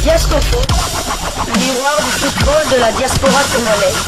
Diasco Foot, miroir du football de la diaspora congolaise.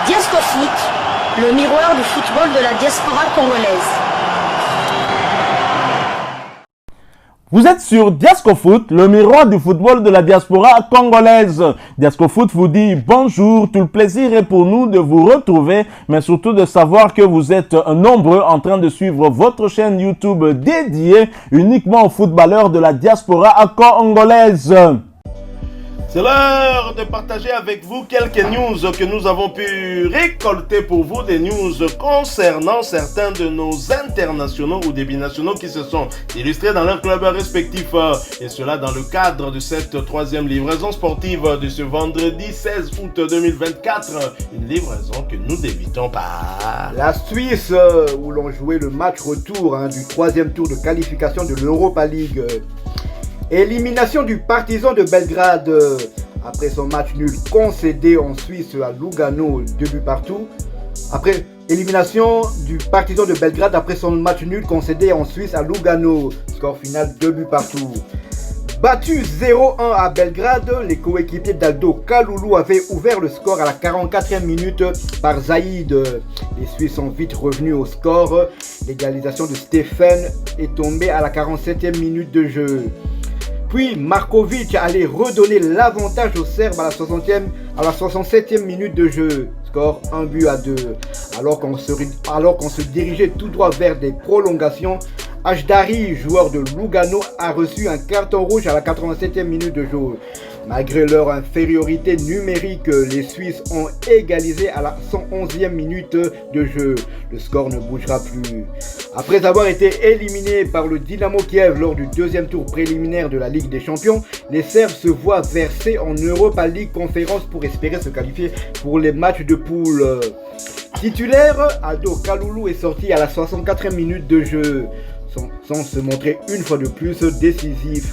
Diasco Foot, le miroir du football de la diaspora congolaise. Vous êtes sur Diasco Foot, le miroir du football de la diaspora congolaise. Diasco Foot vous dit bonjour, tout le plaisir est pour nous de vous retrouver, mais surtout de savoir que vous êtes nombreux en train de suivre votre chaîne YouTube dédiée uniquement aux footballeurs de la diaspora congolaise. C'est l'heure de partager avec vous quelques news que nous avons pu récolter pour vous, des news concernant certains de nos internationaux ou des binationaux qui se sont illustrés dans leurs clubs respectifs. Et cela dans le cadre de cette troisième livraison sportive de ce vendredi 16 août 2024. Une livraison que nous débutons par la Suisse, où l'on jouait le match retour du troisième tour de qualification de l'Europa League. Élimination du Partizan de Belgrade après son match nul concédé en Suisse à Lugano, 2 buts partout. Après élimination du Partizan de Belgrade après son match nul concédé en Suisse à Lugano, score final 2 buts partout. Battu 0-1 à Belgrade, les coéquipiers d'Aldo Kaloulou avaient ouvert le score à la 44e minute par Zaïd. Les Suisses sont vite revenus au score. L'égalisation de Stephen est tombée à la 47e minute de jeu. Puis Markovic allait redonner l'avantage aux Serbes à la 67e minute de jeu. Score 1-2. Alors qu'on se dirigeait tout droit vers des prolongations, Ashdari, joueur de Lugano, a reçu un carton rouge à la 87e minute de jeu. Malgré leur infériorité numérique, les Suisses ont égalisé à la 111e minute de jeu. Le score ne bougera plus. Après avoir été éliminés par le Dynamo Kiev lors du deuxième tour préliminaire de la Ligue des Champions, les Serbes se voient versés en Europa League Conférence pour espérer se qualifier pour les matchs de poule. Titulaire, Aldo Kaloulou est sorti à la 64e minute de jeu. Sans se montrer une fois de plus décisif.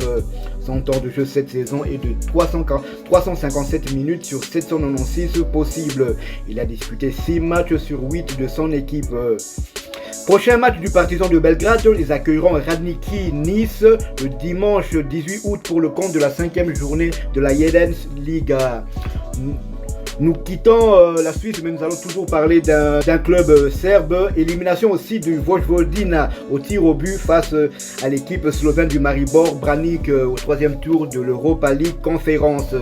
Son temps de jeu cette saison est de 357 minutes sur 796 possibles. Il a disputé 6 matchs sur 8 de son équipe. Prochain match du Partizan de Belgrade, ils accueilleront Radniki Nice le dimanche 18 août pour le compte de la 5e journée de la Jedens Liga. Nous quittons la Suisse, mais nous allons toujours parler d'un club serbe. Élimination aussi du Vojvodina au tir au but face à l'équipe slovène du Maribor Branik au 3e tour de l'Europa League Conférence.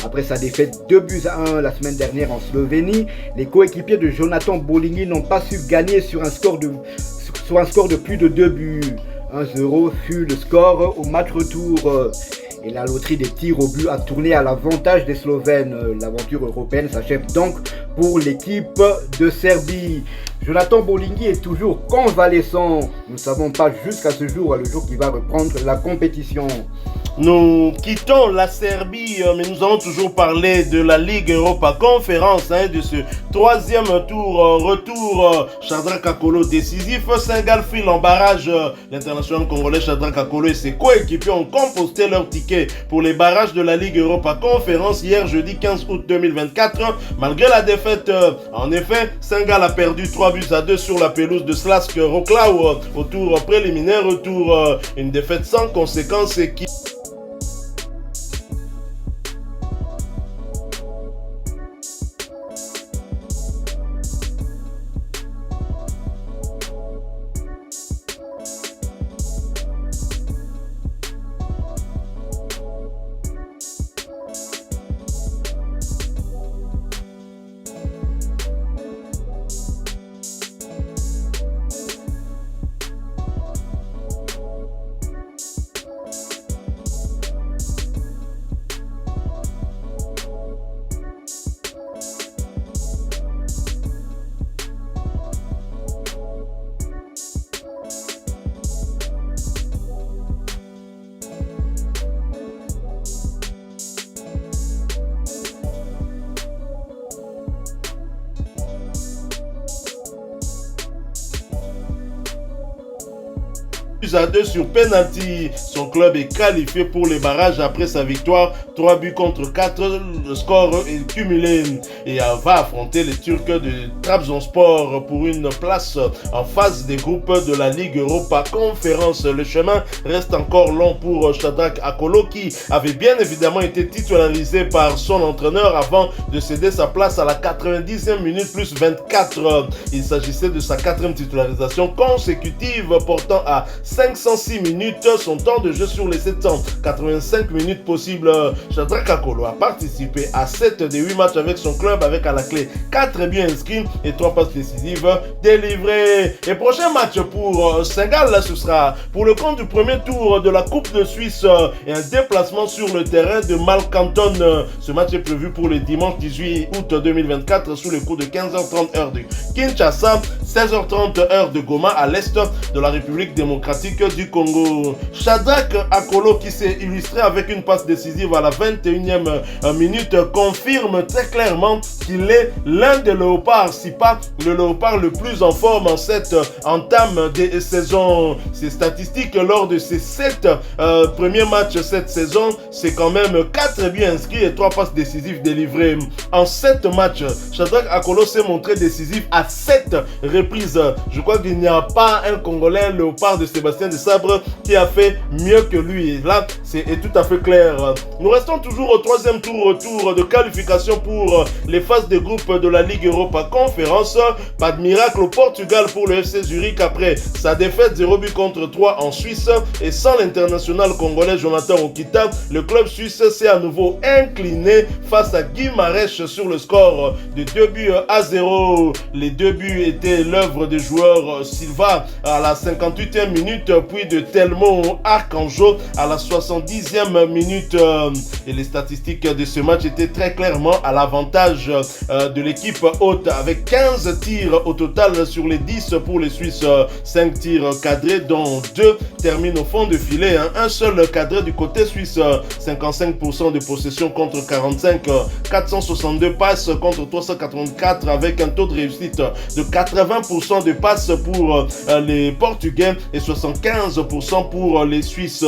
Après sa défaite 2-1 la semaine dernière en Slovénie, les coéquipiers de Jonathan Bolingui n'ont pas su gagner sur un score de plus de 2 buts. 1-0 fut le score au match retour. Et la loterie des tirs au but a tourné à l'avantage des Slovènes. L'aventure européenne s'achève donc pour l'équipe de Serbie. Jonathan Bolingui est toujours convalescent. Nous ne savons pas jusqu'à ce jour, le jour qui va reprendre la compétition. Nous quittons la Serbie, mais nous allons toujours parler de la Ligue Europa Conférence, de ce troisième tour retour. Shadrack Akolo décisif, Saint-Gall file en barrage. L'international congolais Shadrack Akolo et ses coéquipiers ont composté leur ticket pour les barrages de la Ligue Europa Conférence hier jeudi 15 août 2024. Malgré la défaite, en effet, Saint-Gall a perdu 3-2 sur la pelouse de Slask Wrocław au tour préliminaire retour. Une défaite sans conséquence et qui... à 2 sur penalty. Son club est qualifié pour les barrages après sa victoire 3 buts contre 4. Le score est cumulé et va affronter les Turcs de Trabzonspor pour une place en phase des groupes de la Ligue Europa Conférence. Le chemin reste encore long pour Shadrack Akolo qui avait bien évidemment été titularisé par son entraîneur avant de céder sa place à la 90e minute plus 24. Il s'agissait de sa 4e titularisation consécutive portant à 506 minutes son temps de jeu sur les 785 minutes possibles. Shadrack Akolo a participé à 7 des 8 matchs avec son club avec à la clé 4 buts inscrits et 3 passes décisives délivrées. Et prochain match pour Sengal, ce sera pour le compte du premier tour de la Coupe de Suisse et un déplacement sur le terrain de Malcanton. Ce match est prévu pour le dimanche 18 août 2024 sous les coups de 15h30 heure de Kinshasa, 16h30 heure de Goma à l'est de la République démocratique du Congo. Shadrack Akolo qui s'est illustré avec une passe décisive à la 21e minute confirme très clairement qu'il est l'un des léopards, si pas le léopard le plus en forme en cette entame des saisons. Ses statistiques lors de ses 7 premiers matchs cette saison, c'est quand même 4 buts inscrits et 3 passes décisives délivrées. En 7 matchs, Shadrack Akolo s'est montré décisif à 7 reprises. Je crois qu'il n'y a pas un Congolais, un léopard de Sébastien Desabre qui a fait mieux que lui. Et là, c'est tout à fait clair. Nous restons toujours au 3e tour de qualification pour les phases de groupe de la Ligue Europa Conférence. Pas de miracle au Portugal pour le FC Zurich après sa défaite 0 but contre 3 en Suisse et sans l'international congolais Jonathan Okita, le club suisse s'est à nouveau incliné face à Guimarães sur le score de 2 buts à 0. Les 2 buts étaient l'œuvre des joueurs Silva à la 58e minute puis de Telmo Arcanjo à la 70e minute et les statistiques de ce match étaient très clairement à l'avantage de l'équipe haute avec 15 tirs au total sur les 10 pour les Suisses, 5 tirs cadrés dont 2 terminent au fond de filet, un seul cadré du côté suisse, 55% de possession contre 45, 462 passes contre 384 avec un taux de réussite de 80% de passes pour les Portugais et 75% pour les Suisses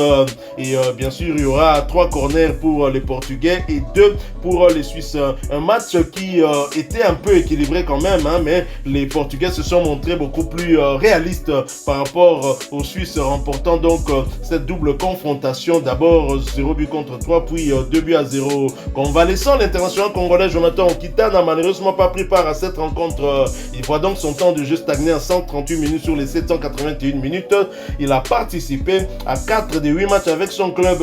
et bien sûr il y aura 3 corners pour les Portugais et 2 pour les Suisses. Un match qui était un peu équilibré quand même, mais les Portugais se sont montrés beaucoup plus réalistes par rapport aux Suisses, remportant donc cette double confrontation. D'abord 0 but contre 3, puis 2 buts à 0. Convalescent, l'international congolais Jonathan Okita n'a malheureusement pas pris part à cette rencontre. Il voit donc son temps de jeu stagner à 138 minutes sur les 781 minutes. Il a participé à 4 des 8 matchs avec son club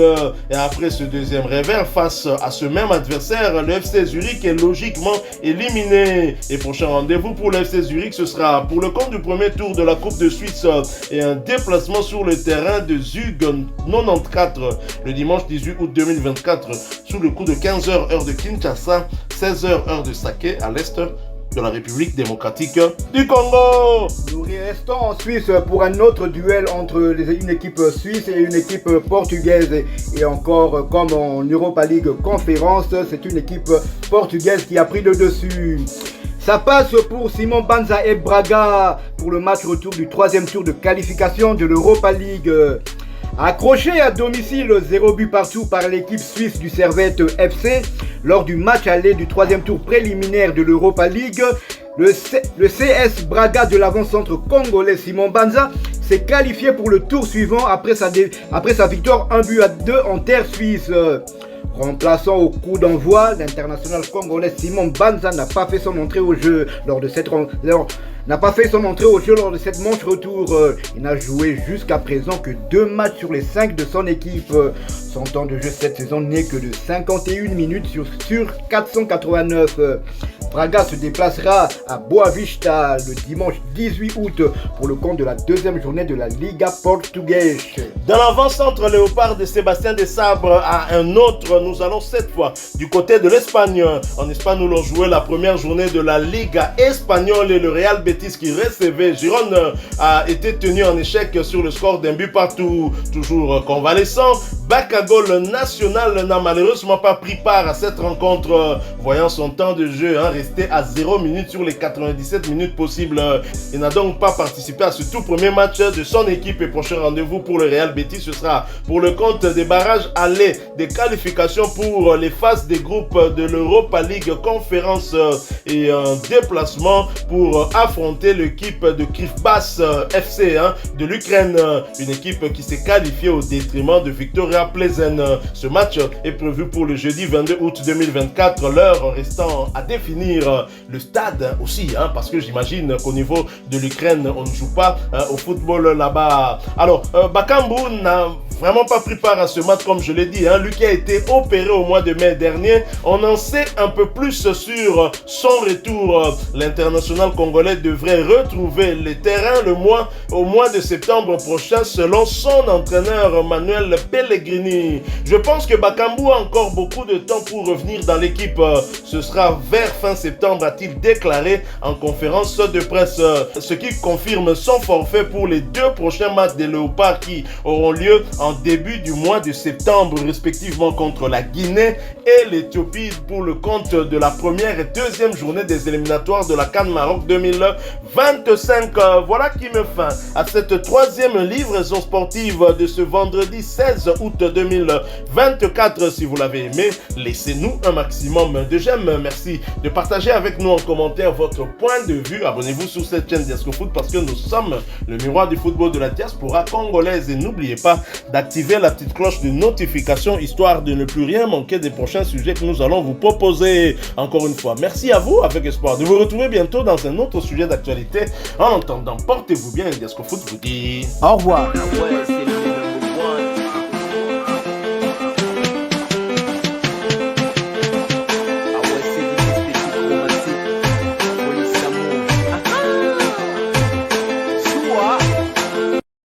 et après ce deuxième revers face à ce même adversaire, le FC Zurich est logiquement éliminé. Et prochain rendez-vous pour le FC Zurich, ce sera pour le compte du premier tour de la Coupe de Suisse et un déplacement sur le terrain de Zug 94 le dimanche 18 août 2024 sous le coup de 15h heure de Kinshasa, 16h heure de Sake à l'est de la République démocratique du Congo. Nous restons en Suisse pour un autre duel entre une équipe suisse et une équipe portugaise. Et encore, comme en Europa League Conférence, c'est une équipe portugaise qui a pris le dessus. Ça passe pour Simon Banza et Braga pour le match retour du 3e tour de qualification de l'Europa League. Accroché à domicile 0 but partout par l'équipe suisse du Servette FC lors du match aller du 3e tour préliminaire de l'Europa League, le CS Braga de l'avant-centre congolais Simon Banza s'est qualifié pour le tour suivant après sa victoire 1 but à 2 en terre suisse. Remplaçant au coup d'envoi, l'international congolais Simon Banza n'a pas fait son entrée au jeu lors de cette manche retour. Il n'a joué jusqu'à présent que 2 matchs sur les 5 de son équipe. Son temps de jeu cette saison n'est que de 51 minutes sur 489. Braga se déplacera à Boa Vista le dimanche 18 août pour le compte de la 2e journée de la Liga portugaise. Dans l'avant-centre léopard de Sébastien Desabre à un autre, nous allons cette fois du côté de l'Espagne. En Espagne, nous l'on joué la première journée de la Liga espagnole et le Real Betis qui recevait Girone a été tenu en échec sur le score d'un but partout. Toujours convalescent, Bacagol national n'a malheureusement pas pris part à cette rencontre, voyant son temps de jeu resté à 0 minutes sur les 97 minutes possibles. Il n'a donc pas participé à ce tout premier match de son équipe et prochain rendez-vous pour le Real Betis, ce sera pour le compte des barrages allés des qualifications pour les phases des groupes de l'Europa League Conférence et un déplacement pour affronter l'équipe de Krivbas FC de l'Ukraine, une équipe qui s'est qualifiée au détriment de Victoria Plzeň. Ce match est prévu pour le jeudi 22 août 2024, l'heure restant à définir. Le stade aussi, parce que j'imagine qu'au niveau de l'Ukraine, on ne joue pas au football là-bas. Alors, Bakambu n'a vraiment pas pris part à ce match, comme je l'ai dit. Lui qui a été opéré au mois de mai dernier, on en sait un peu plus sur son retour. L'international congolais devrait retrouver les terrains au mois de septembre prochain, selon son entraîneur Manuel Pellegrini. Je pense que Bakambu a encore beaucoup de temps pour revenir dans l'équipe. Ce sera vers fin septembre, a-t-il déclaré en conférence de presse, ce qui confirme son forfait pour les 2 prochains matchs des Léopards qui auront lieu en début du mois de septembre, respectivement contre la Guinée et l'Éthiopie pour le compte de la première et deuxième journée des éliminatoires de la CAN Maroc 2025. Voilà qui met fin à cette troisième livraison sportive de ce vendredi 16 août 2024. Si vous l'avez aimé, laissez-nous un maximum de j'aime. Merci de partager avec nous en commentaire votre point de vue. Abonnez-vous sur cette chaîne Diasco Foot parce que nous sommes le miroir du football de la diaspora congolaise. Et n'oubliez pas d'activer la petite cloche de notification histoire de ne plus rien manquer des prochains sujets que nous allons vous proposer. Encore une fois, merci à vous, avec espoir de vous retrouver bientôt dans un autre sujet d'actualité. En attendant, portez-vous bien et Diasco Foot vous dit au revoir.